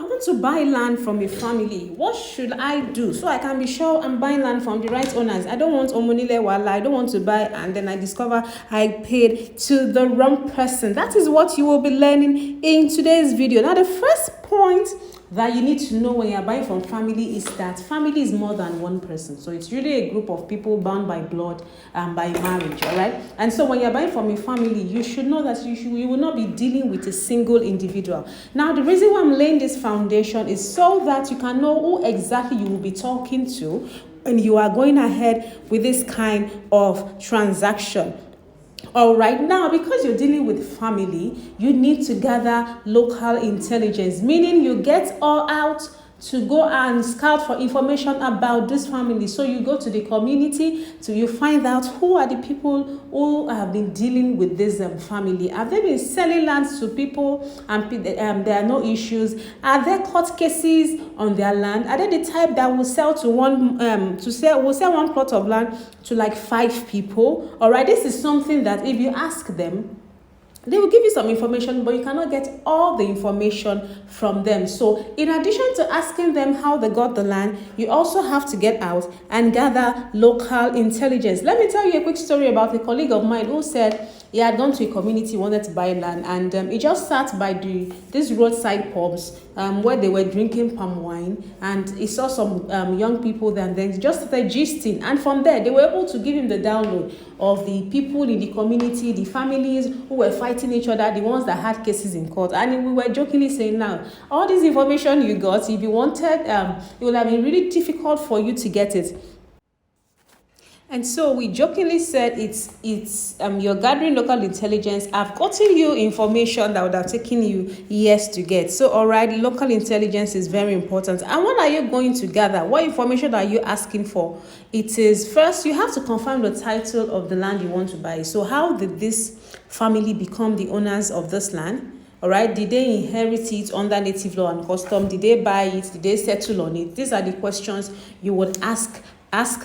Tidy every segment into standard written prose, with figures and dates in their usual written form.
I want to buy land from a family. What should I do so I can be sure I'm buying land from the right owners? I don't want onile wala. I don't want to buy and then I discover I paid to the wrong person. That is what you will be learning in today's video. Now, the first point that you need to know when you're buying from family is that family is more than one person. So it's really a group of people bound by blood and by marriage, all right? And so when you're buying from a family, you should know that you will not be dealing with a single individual. Now, the reason why I'm laying this foundation is so that you can know who exactly you will be talking to when you are going ahead with this kind of transaction. All right, now because you're dealing with family, you need to gather local intelligence, meaning you get all out to go and scout for information about this family. So you go to the community to you find out who are the people who have been dealing with this family. Have they been selling lands to people and there are no issues? Are there court cases on their land? Are they the type that will sell to will sell one plot of land to like 5 people? All right, this is something that if you ask them, they will give you some information, but you cannot get all the information from them. So in addition to asking them how they got the land, you also have to get out and gather local intelligence. Let me tell you a quick story about a colleague of mine who said he had gone to a community, wanted to buy land, and he just sat by these roadside pubs where they were drinking palm wine, and he saw some young people there, and then just started gisting. And from there, they were able to give him the download of the people in the community, the families who were fighting each other, the ones that had cases in court. And we were jokingly saying, now, all this information you got, if you wanted, it would have been really difficult for you to get it. And so we jokingly said you're gathering local intelligence. I've gotten you information that would have taken you years to get. So all right, local intelligence is very important. And what are you going to gather? What information are you asking for? It is first you have to confirm the title of the land you want to buy. So how did this family become the owners of this land? All right, did they inherit it under native law and custom? Did they buy it? Did they settle on it? These are the questions you would ask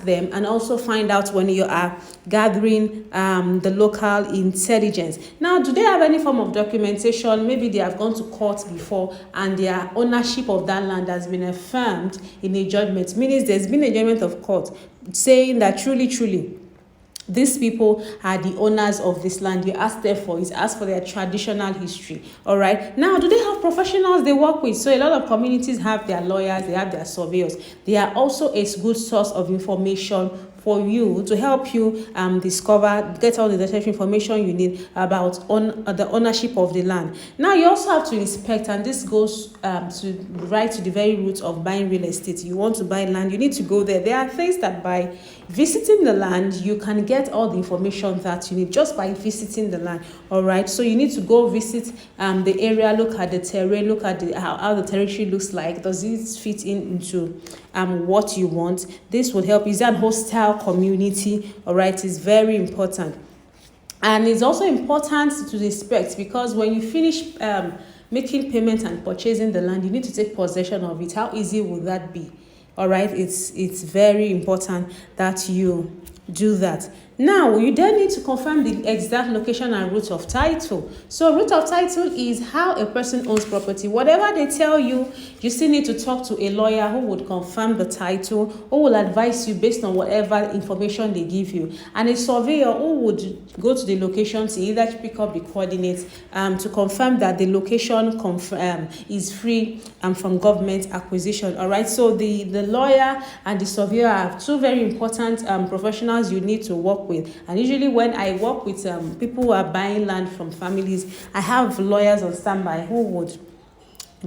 them, and also find out when you are gathering the local intelligence. Now, do they have any form of documentation? Maybe they have gone to court before and their ownership of that land has been affirmed in a judgment, meaning there's been a judgment of court saying that truly these people are the owners of this land. You ask them for it, ask for their traditional history. All right. Now, do they have professionals they work with? So a lot of communities have their lawyers, they have their surveyors. They are also a good source of information for you to help you get all the necessary information you need about the ownership of the land. Now, you also have to inspect, and this goes right to the very roots of buying real estate. You want to buy land, you need to go there. There are things that by visiting the land, you can get all the information that you need just by visiting the land. All right, so you need to go visit the area, look at the terrain, look at how the territory looks like. Does it fit into what you want? This would help. Is that hostile community? All right, it's very important. And it's also important to respect, because when you finish making payment and purchasing the land, you need to take possession of it. How easy would that be? All right, it's very important that you do that. Now, you then need to confirm the exact location and root of title. So root of title is how a person owns property. Whatever they tell you, you still need to talk to a lawyer who would confirm the title, who will advise you based on whatever information they give you, and a surveyor who would go to the location to either pick up the coordinates to confirm that the location is free from government acquisition. All right, so the lawyer and the surveyor are two very important professionals you need to work with. And usually when I work with people who are buying land from families, I have lawyers on standby who would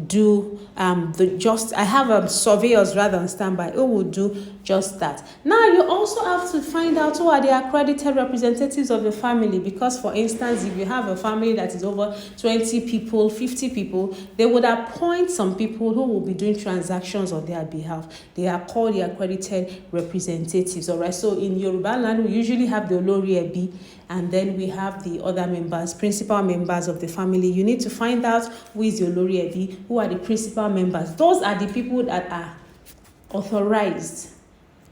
do I have surveyors rather on standby who will do just that. Now, you also have to find out who are the accredited representatives of the family, because for instance, if you have a family that is over 20 people, 50 people, they would appoint some people who will be doing transactions on their behalf. They are called the accredited representatives. All right, so in Yoruba land, we usually have the Olori Ebi, and then we have the other members, principal members of the family. You need to find out who is the Olori Ebi, who are the principal members. Those are the people that are authorized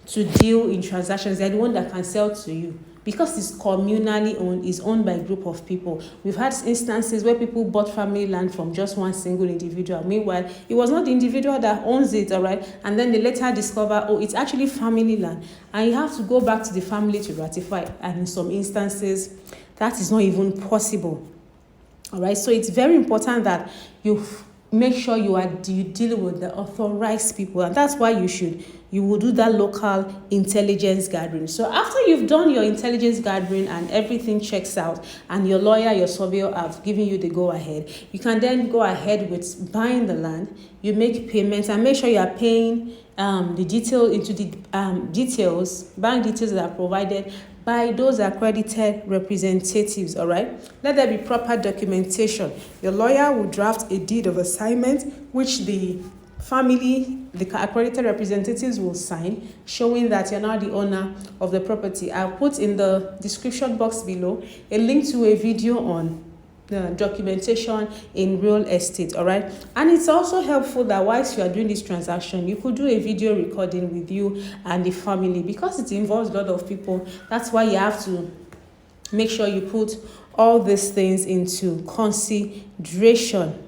to deal in transactions. They're the one that can sell to you. because it's communally owned, it's owned by a group of people. We've had instances where people bought family land from just one single individual. Meanwhile, it was not the individual that owns it, all right? And then they later discover, oh, it's actually family land. And you have to go back to the family to ratify. And in some instances, that is not even possible. All right, so it's very important that you make sure you deal with the authorized people, and that's why you will do that local intelligence gathering. So after you've done your intelligence gathering and everything checks out, and your lawyer, your surveyor have given you the go ahead, you can then go ahead with buying the land. You make payments and make sure you are paying the detail into the details, bank details that are provided by those accredited representatives. All right, let there be proper documentation. Your lawyer will draft a deed of assignment, which the family, the accredited representatives will sign, showing that you're now the owner of the property. I'll put in the description box below a link to a video on the documentation in real estate. All right, and it's also helpful that whilst you are doing this transaction, you could do a video recording with you and the family, because it involves a lot of people. That's why you have to make sure you put all these things into consideration.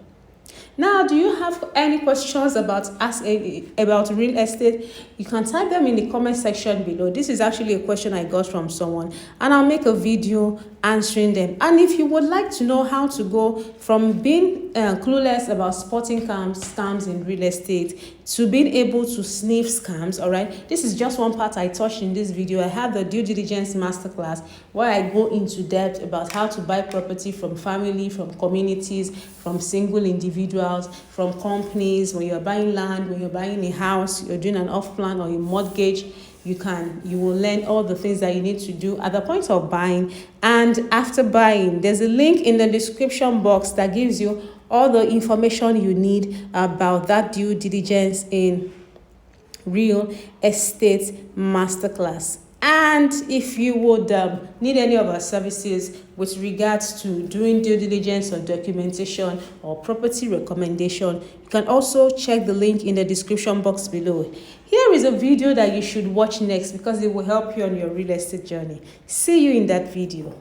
Now, do you have any questions about real estate? You can type them in the comment section below. This is actually a question I got from someone, and I'll make a video answering them. And if you would like to know how to go from being clueless about spotting scams in real estate to being able to sniff scams, all right, this is just one part I touched in this video. I have the due diligence masterclass where I go into depth about how to buy property from family, from communities, from single individuals, from companies. When you're buying land, when you're buying a house, you're doing an off-plan or a mortgage, you will learn all the things that you need to do at the point of buying and after buying. There's a link in the description box that gives you all the information you need about that due diligence in real estate masterclass. And if you would need any of our services with regards to doing due diligence or documentation or property recommendation, you can also check the link in the description box below. Here is a video that you should watch next because it will help you on your real estate journey. See you in that video.